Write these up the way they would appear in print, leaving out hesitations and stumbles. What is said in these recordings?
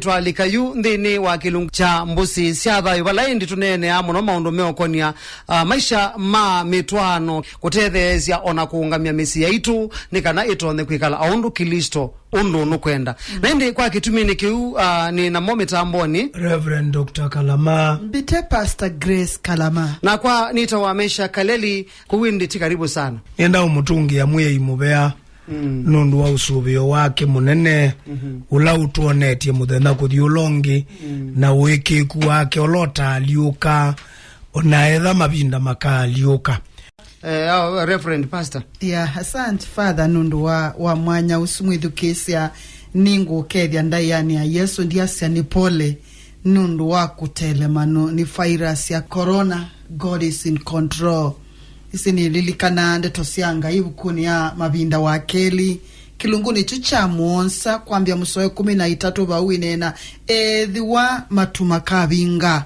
nitwalika yu ndini wa kilungu cha Mbusi cia Thayu balaindi tunene amuno maundu meokonia maisha ma mitwano kutetheezia ona kuungamia misi yaitu nikana itone kwikala aundu Kristo undu nukwenda na ndi kwa kitumini kiu ni na momitamboni Reverend Dr. Kalama Bite Pastor Grace Kalama na kwa nitawamesha kaleli kuwindi tikaribu sana enda umutungi ya muye imubea nundu wa usubio wake munene ula utuonetie muthenya kuthiulongi na wikiku wake olota aliuka onaetha mabinda makaliuka. Reverend Pastor. Yeah, asante Father nundu wa mwanya usumwithukisia ningu kethia ndaiani ya Yesu ndiasia ni pole nundu wa kutelemano ni virus ya corona. God is in control. Isi ni lilikana ndeto sianga ibukuni ya mabinda wa keli kilunguni chucha muonsa kwambia musoe 13 bawinena thiwa matumakabinga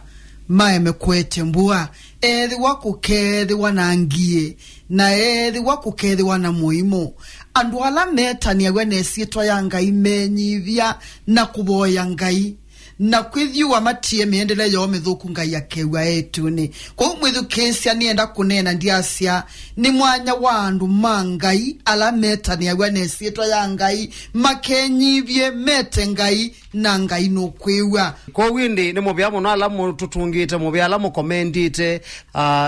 maeme kwete mbua thiwa kukethe wanangie na thiwa kukethe wana muimo andu ala metania gwenesietwa ya ngai menyithia na kuboya ngai na kwithiwa matie miendele yo mithuku ngai akewa etuni kwa mwithukisia nienda kunena ndiasia ni mwanya wa andu mangai ala metania gwenesietwa ya ngai makenyivye mete ngai na ngai no kwewa kwa windi ni mubya muno ala mututungite mubya ala mukomendite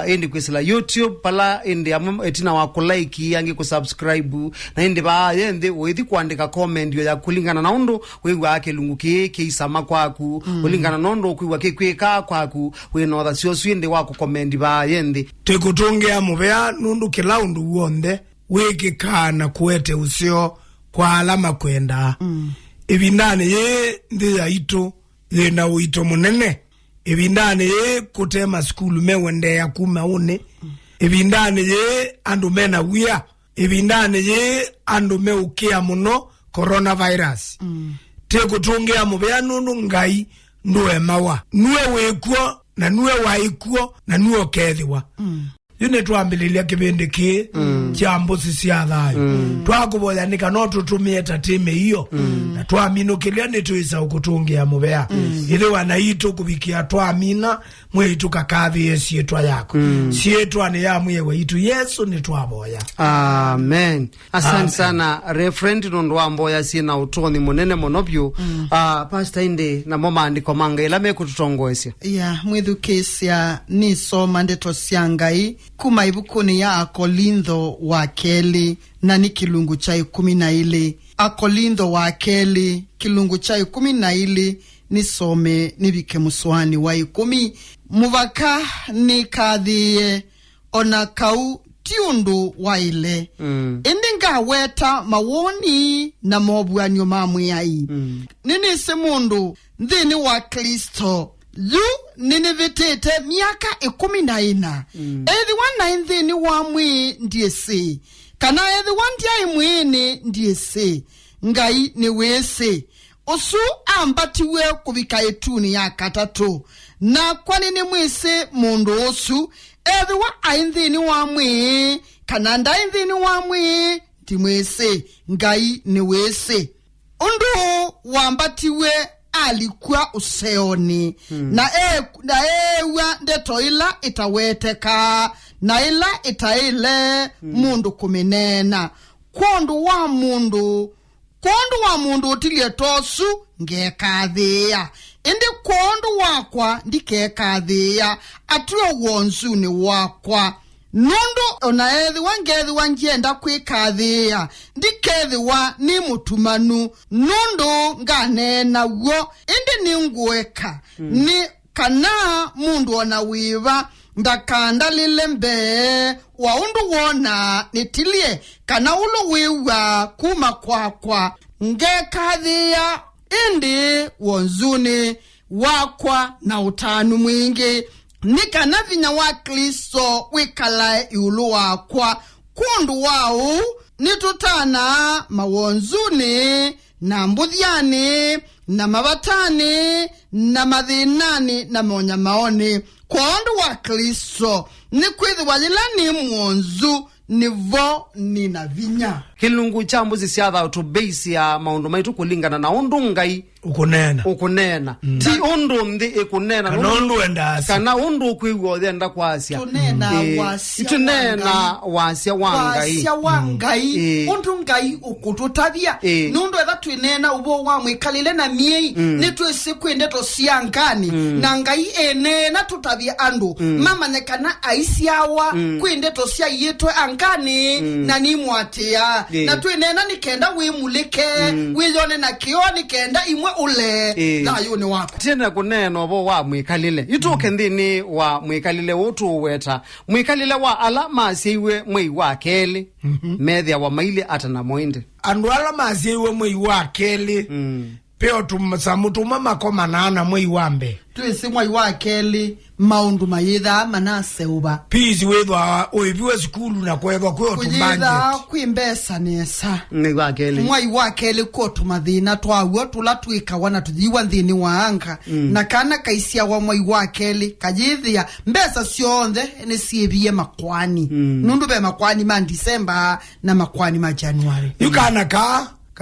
indi kwisila YouTube pala indi etina wa kulike yangi kusubscribe na indi ba yende withi kuandika comment ya kulingana na undu wewa ake lungu ke isama kwaku kulingana nondo kwiwa kweka kwaku wenotha sio swinde wako comment ba yende tekutungia mubya nundu kila undu wonde wikikana kuete usio kwa alama kwenda ibindane ye ndi ya ito ye na uito munene ibindane ye kutema skulu mewende ya kumaune ibindane ye andu mena wia ibindane ye andu meukia muno coronavirus tekutungia mubya nundu ngai nduwe mawa nuwe wekuo na nuwe waikuo na nuwe kethiwa yune tuambililia kibindi ki cha Mbusi cia Thayu twakuboya nika no tutumie tatime hiyo na twaminukilia ni tuisa ukutungia mubea ile wanaitu kubikia twamina mwetu kakathi yesietwa yako sietwa ni ya mwewe itu Yesu ni twaboya. Amen. Asante sana Reverend nundu wa mboya sina utoni munene monobyo Pastor inde na moma andiko manga ila mekututongoesya mwithukisia ni soma ndeto siangai kuma ibukuni ya Akolintho wa keli na ni kilungu cha 12 Akolintho wa keli kilungu cha 12 nisome nibike muswani wa 10 muvaka ni kadhiye ona kau tiundu wa ile indinga weta mawoni na mobuanyo mamuyai nini semundu ndini wa Kristo yu nini vitete miaka 14 ethi wana ndini wa mwi ndiese kana ethi wandia imwini ndiese ngai ni wese osu ambatiwe kubika etuni ya katatu na kwani ni mwese mundu osu ethi wa aindhini wa mwi kana ndaindhini wa mwi timwese ngai ni wese undu wambatiwe alikuwa useoni na ewa ndeto ila itaweteka na ila itaile mundu kuminena kondu wa mundu utilie tosu ngekathia indi kondu wakwa ndikekathia atuo wonzuni wakwa nundu onaethi wangethi wangienda kwikathia ndikethiwa ni mutumanu nundu nganena wo indi ni ngweka ni kana mundu ona wiva ndakandalile mbe wa undu wona nitilie kana ulu wiwa kuma kwakwa ngekathia indi wonzuni wakwa na utanu mwingi nikana vinya wa Kristo wikala iulu wakwa kundu wao nitutana mawonzuni na mbuthiani na mabatani na mathinani na monya maoni kondu wa Kristo ni kwithiwa wajila ni mwonzu nivo nina vinya kilungu cha mbuzi siatha to base ya maundu maitu kulingana na undu ngai ukunena ti undu mthi ikunena kana undu endasi kana undu kwigwa thenda kwasia tunena wasia wangai undu ngai ukututavia nundu etha twinena ubo wa Mwikalile na miei ni twisi kwende to siangani na ngai enena tutavia andu mamanyekana aisiawa kwende to sia yetwe angani na ni mwatia na twinena nikenda wimulike wiyone na kioni kenda imwe ule Thayu ni wako tena kunena obo wa Mwikalile ituke nthini wa Mwikalile utu weta Mwikalile wa alama asiwe mwei wa keli methia wa maili atana moinde andu alama asiwe mwei wa keli peo tumsamutuma makoma nana mwei wambe twisi mwei wa keli maundu mayitha manaseuba peace wethwa oiviwe skulu na kwethwa kwe otumbanje kwimbesa nesa ni wa keli mwai wa keli ko tumathina twawo tula twika wana tuthiwa nthini wa anga na kana kaisia wa mwai wa keli kajithia mbesa sionthe ni sievie makwani nundu be makwani ma December na makwani ma January yukana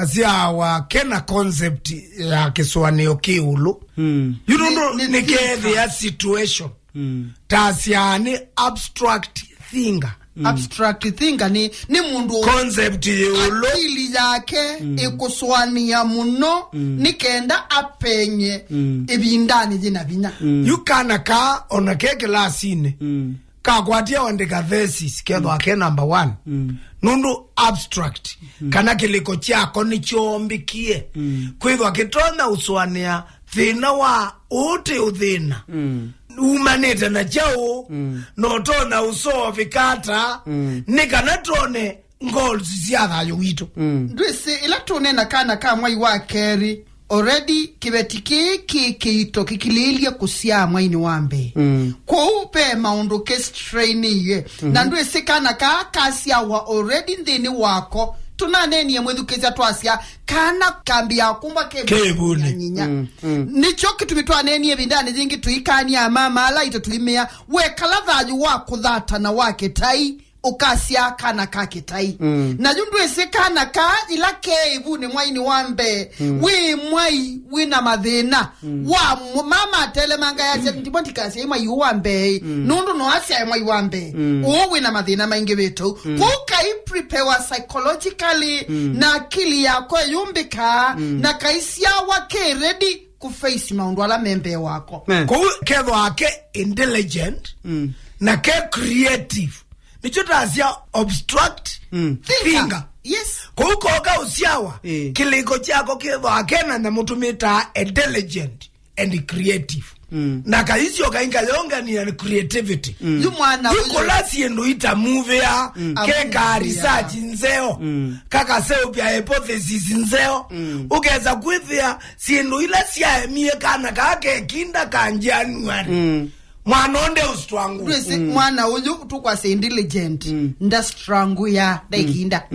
Masyaawa kena concept ya kiswanio kiulu yunundu nikethe ya situation tasiani abstract thinker abstract thinker ni mundu concept yulu akili yake ikuswania muno nikenda apenye ibindani jina binya yukana ka ona keke lasine kakwatia wandika thesis ketho ake number 1 nundu abstract kana kiliko chako ni chombikie kwithwa kitona uswania thina wa uti uthina umanite na chao notona usovikata nikana tone goals cia Thayu witu ndwisi ila tunena kana ka mwai wa keri already kibetiki kiito kikililia kusia mwaini wambe kuupe maundu case training ye na ndwisi kana Kasyaawa already ndini wako tunanenie mwethukizia twasia kana kambi ya kumba kebuni nicho kitu nenie bindani zingi tuikani ya mama ala ito tulimea wekala Thayu wako dhata na wake tai ukasia kana kakitai na jundu ese kana ka ila kevu ni mwaini wambe we mwai wina mathina wa mama telemanga ya ndibondi kasi mwai wambe nundu no asia mwai wambe o wina mathina maingi betu kukai prepare psychologically na akili yako yumbika na Kasyaawa ke ready kuface maundu ala membe wako kevo ake intelligent na ke creative nichota asia abstract thinker yes kukoka Masyaawa kiliko chako kiva akena na mutumita intelligent and creative na kaisio kainga yonga ni creativity yumwana yukola siendo ita movie keka research nzeo kaka seo pia hypothesis nzeo ugeza kwithia siendo ila sia emie kana kake kinda ka January mwanonde ustwangu Dresi mwana uju tukwa se intelligent nda strangu ya daikinda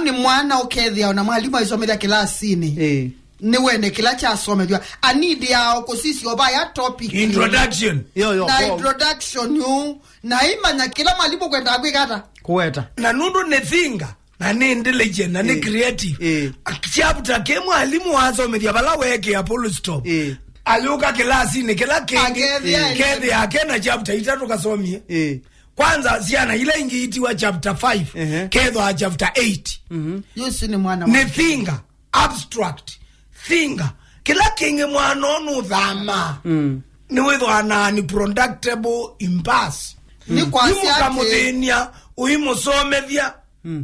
ni mwana ukethia na mwalimu aisomethia kilasini ni wende kila cha asomethia anidi ya okosisi obaya topic introduction na introduction yu na imanya kila mwalimu kwenda kwikata kuweta na nundu ne thinga na ni intelligent na ni creative chapter ke mwalimu wasomethia bala weke ya full stop ayuka kilasi ni kila kedi yake na chapter 3 kasomie kwanza ziana ile ingiitiwa chapter 5 kedho a chapter 8 yusi ni mwana ni thinker abstract thinker kila kinge mwana onu dhama ni wetho ana ni productable impasse ni kwa siate muthenia uimusomethia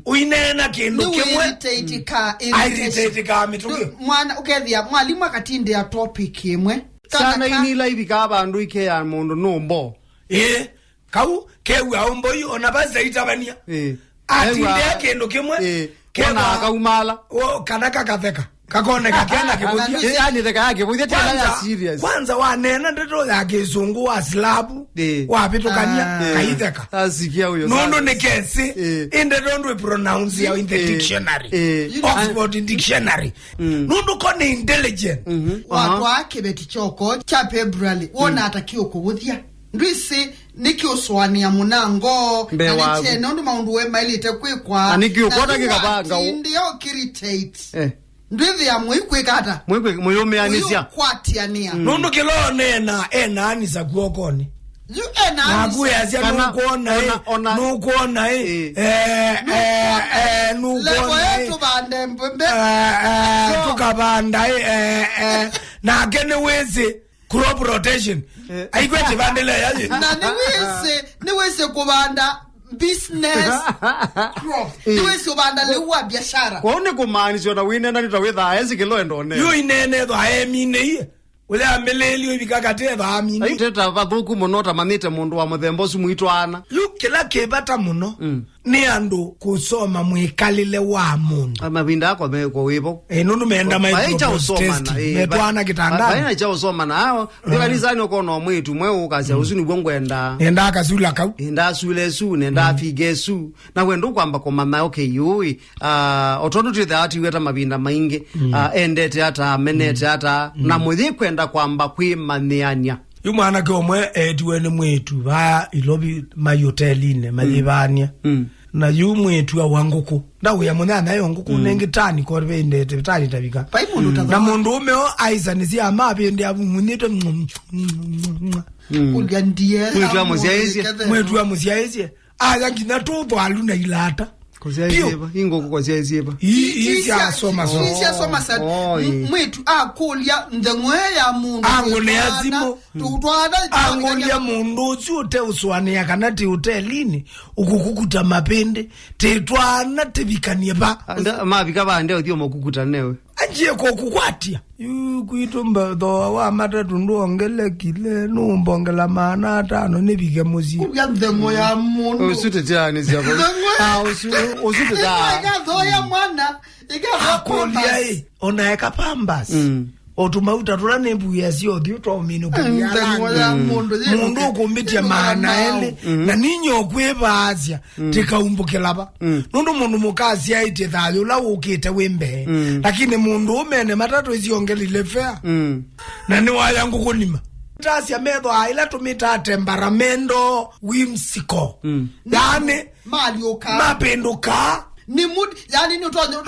uinena kindu kimwe irritate ka mituki mwana ukethia mwalimu akatinde ya topic imwe sana inila hivi ka bandu ike ya mundu numbo kau kewu aumbo yu ona baza itabania atinde kindu kimwe kena akaumala kanaka katheka kakone kakiana kibudia yani theka yake budia tena ya serious kwanza wanena ndeto ya kizungu wa slabu wapitukania kaitheka asikia huyo nondo ne kesi inde don't pronounce ya in the dictionary Oxford dictionary nondo kone intelligent watu wake beti choko cha February wona atakio kubudia ndwisi nikiuswani ya munango na niche nondu maundu we mailite kwikwa aniki ukota kikabanga ndio kirritate ndwithi ya mwikwikata muyumeanisia kwatiania nundu kilone na anisa kuokoni nakuyasia nukuona tukabanda nake niwisi crop rotation aikwete bandele yaje na niwisi kubanda business crop niwisi kubanda lewa biashara kwaone kumaanisha na winenda nitawitha ezikilo endone yo inene tho aemine ule ameleli ubikakate tho amine aiteta bathuku muno tamanite mundu wa muthembo su mwitwana kila kebata muno ni andu kusoma mwikalile wa mundu amavinda akwa meko wipo nundu meenda test metwana kitanda baina cha usoma na hao ndikanizani ukono mwitu mwe ukasia usuni bwongwenda enda akazula kau enda sule su nenda fige su na wendo kwamba kwa mama okay yui otondo to that weta mavinda maingi endete hata menete hata na muthi kwenda kwamba kwimanianya yumwana ke omwe ediwene mwetu ba ilobi mayoteline malibania na yumwetu awanguku ndawe ya munana yonguku nengitani ko bende tani tabika na mundu umeo aizanisi amabe ndi abumunito kulgandiye mwetu wa muziaezi aya ngina tobo aluna ilata koziaziba ingoko koziaziba isia soma sa mwetu akulya ndengwe ya mundu angone azimo angolia mundu ute uswane yakanati hotelini ukukukuta mapende tetwana tebikanie ba mabika bande odio mokukuta newe ajie ko kukwatia kuitumba do wa matatu ndongele kile numbongela mana atano nebike muzi kulya ndengwe ya mundu usute tani ziyabo usute da do ya mwana ikakolia onaeka pambas otumauta tulane mbuya sio dio to mino kubyala mundu kumbitia maana ele na ninyo kwebazya tikaumbukela ba nundu mundu mukazi aite thayo la ukite wembe lakini mundu umene matatu iziongelile fair na ni waya ngukunima tasya medho aila tumita temperamento whimsical yani malioka mapenduka ni mood yani nutonyo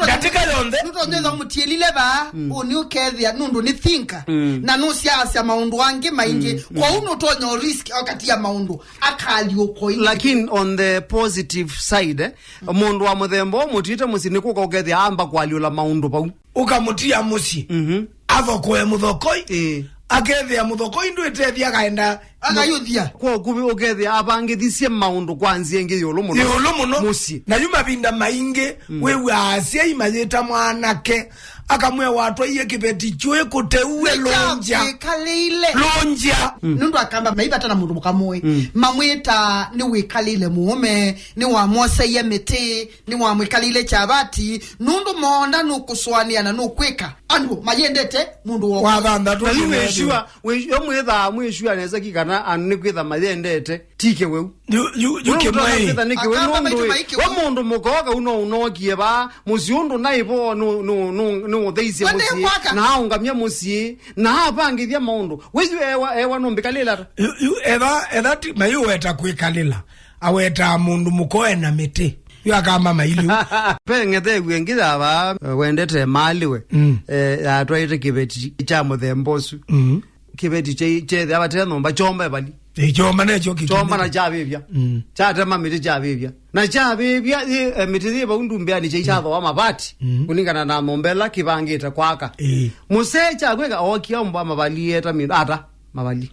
nutonyo mutielile ba uniukethia nundu ni thinka na nusiasia maundu wange maingi kwa unotonyo risk wakati ya maundu akali uko lakini on the positive side mundu wa muthembo mutite musini kukogethia amba kwaliula maundu pau ukamutia musi avokwe muthokoi akethia muthokoi ndu etethia kaenda akayuthia kwa kubi okethia abangithisie maundu kwanzie ngi yolo muno musi na yuma binda mainge wewe asia imajeta mwanake akamwe watu iye kibeti chwe kuteue lonja nundu akamba maibata na mundu mukamwe mamwita ni wikalile muome ni wa mose ye mete ni wa mwikalile chabati nundu monda nukuswania na nukweka andu mayendete mundu wo wabanda tu weshua omwetha mweshua neza kikana anu kwetha mayendete tike wewe you kemai wa mundu mukoka unokie ba musiundu naibo no theisi musi na haungamya musi na hapangithia maundu weju ewa nombikalila eva mayu weta kwikalila aweta mundu mukoe na mete yakama mailu pengete gwengitha ba wendete maliwe atwaite kibeti cha muthembosu kibeti che abatera nomba chomba bali chomba necho kitu chomba na chabibya chatema miti chabibya na chabibya miti ba undumbyani cheichatho wa mabati kuningana na mombela kibangita kwaka musecha kweka okiomba mabali eta mabali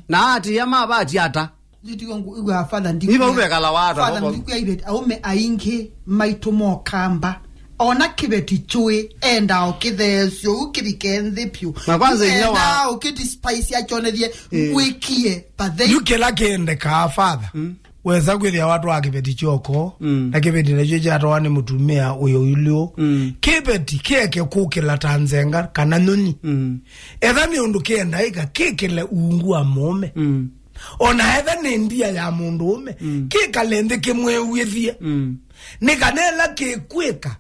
na ati ya mabati ata nditi wangu iwe afadha ndiba ubekala watu afadha ndikuya ibeti aume ainge maitumo kamba ona kibeti chwe enda okithesyo ukibikenze pyu na kwanza inyawa ukiti spice ya chonethie wikie pathe yukela kende ka father weza kwithia watu akibeti choko na kibeti necho chatwani mutumia uyo ulio kibeti keke kukila tanzenga kana nuni ethani undu kenda ika kekele uungu wa mume ona etha ni ndia ya mundu ume kikalende kimwe withie nikanela kikwika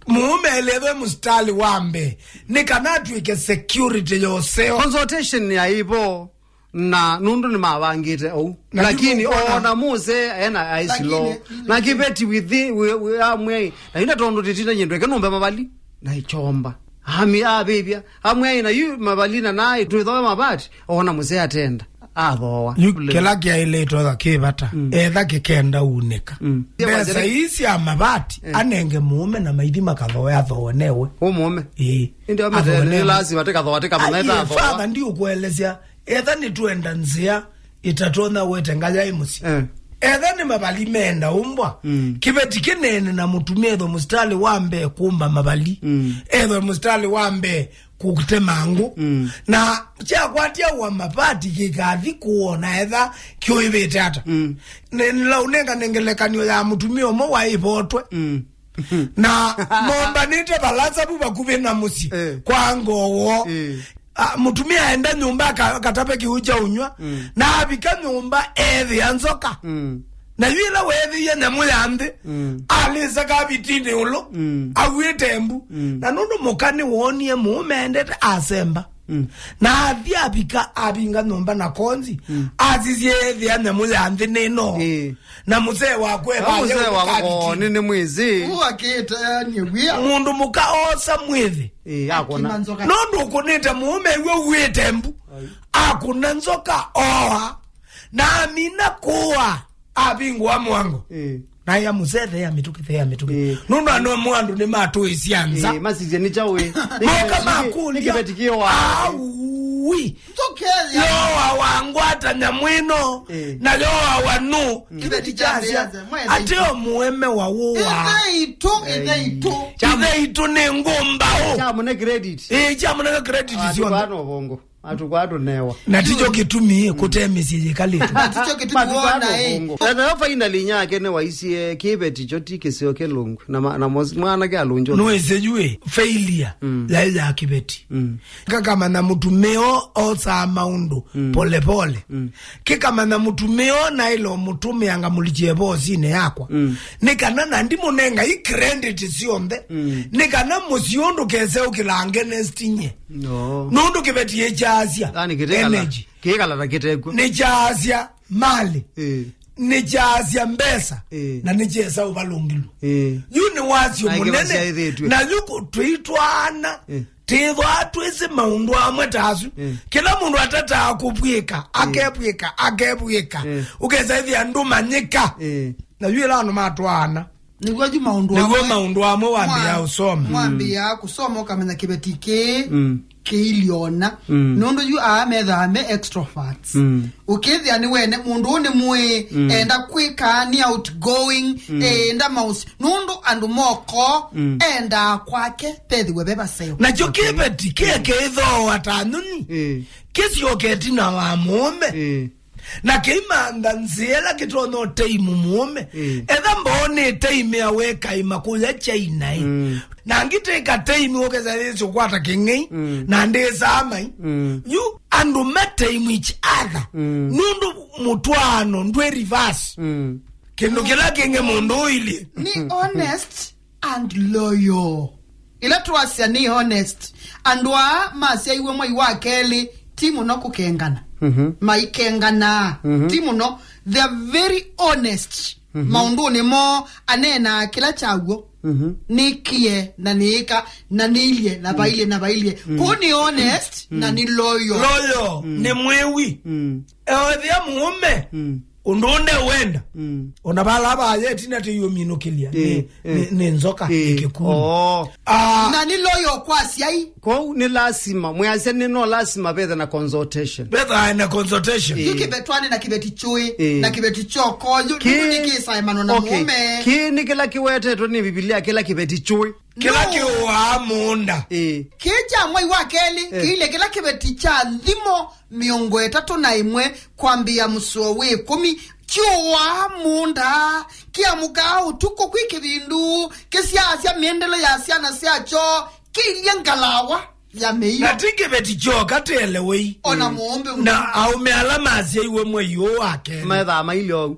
mume eleve mustali wambe nikanatwike security yoseo consultation ya ibo na nundu ni mawangite au lakini ona muse ena aisilo na kibeti we amwe na ina tondo titina nyendwe kenombe mabali na ichomba hami abebya amwe na yu mabali na nae tuitho mabati ona muse atenda athoa kelaki ile toza kibata etha kikenda uneka pesa isi amabati anenge mume na maidi makathoa athonewe umume ndio amete lazima tekathoa tekamanaita father ndio kuelezea etha ni tuenda nzia itatona wete ngaya imusi etha ni mabali menda umbwa kibeti kinene na mutumie tho mustali wambe kumba mabali etho mustali wambe kukutemangu na cha kwatia wa mapati kikathi kuona etha kioibete ata nila unenga nengelekanyo ya mutumio mo wa ibotwe na momba nite balaza buba kubena musi kwa ngowo mutumia aenda nyumba katape kiucha unywa na abika nyumba ethi anzoka na yila wethi ya nyamuyande alisa kabitini ulo awetembu na nundu mukani wonie muumendete asemba na athi abika abinga nyumba na konzi azizie ethi ya nyamuyande nino na muzee wakwe nini mwizi uwakita nyewia mundu muka osa mwithi akona nundu ukunita muume wetembu akuna nzoka oha na amina kuwa abingwa mwango na ya muzethe ya mituki nundu anu mwandu ni matu isianza masije ni chawe moka makuli nikibetikio wa wi yoa wangwata nyamwino na yoa wanu kibetijaza ateo mueme wa woa itu ni ngumba chamune credit chamune credit atu bongo atu newa na ticho kitumie kutemisi kaletu ticho kitumie na finally nyake ne waisie kibeti chotike sio kelungu na mwana ke alunjo noesejue failure ya kibeti kama na mutumeo osa maundu pole pole kama na mutumeo na ilo mutume anga mulijebo zine yakwa nikana na ndimo nenga I credit sionde nikana musiondo keze ukilange nestinye nundu kibeti ejazia energy kikala raketekwa nejazia mali nejazia mbesa na nejeza ubalungilu yuni wazio munene na yuko tuitwana tivo atwese maundu amwe tasu kila mundu atata akubwika akebwika ukeza hivi anduma nyika na yula anu matwana nigwaji maundu amwe wambia usoma wambia kusoma ukamenya kibetike keiliona nondo yu amethame extroverts ukethia ni wene mundu ni mwe enda kwika ni outgoing enda mouse nondo andu moko enda kwake pethi webeba seo na jokebeti keke itho watanuni kesi yoketi na wa mume na keimanda nziela kitono teimu mume etha mbone teime aweka imakuya China na ngiteka teime okeza yeso kwata kengei na ndeza amai you andu metaimu each other nundu mutwano ndwe reverse kendo kila kenge mundu ili ni honest and loyal ila tuwasia ni honest andwa masia iwe mwai wakeli timu no kukengana maikengana timu no they are very honest maundu ni mo anena kila chaguo nikie na nika na nilie na bailie kuni honest na ni loyal ni mwewi eodhia mume undunde wenda unabala abaye tina te yominukilia ni nzoka ikikuni na ni loyo kwasi ai ko ni lazima mwaze ni no lazima betha na consultation yuki betwane na kibeti chui na kibeti choko yuki Simon na mume ki kila kiwete to ni Biblia kila kibeti chui kila kiwa munda kija mwai wakeli kile kila kibeti cha ndimo miongo 3 kwambia musuo we 10 chuwa munda kia mugao tuko kwike bindu kesia miendelo ya siana siacho kilia ngalawa ya meiyo na tikibeti choka telewei ona muombe na au mealama asie iwe mwe yo wake metha mailio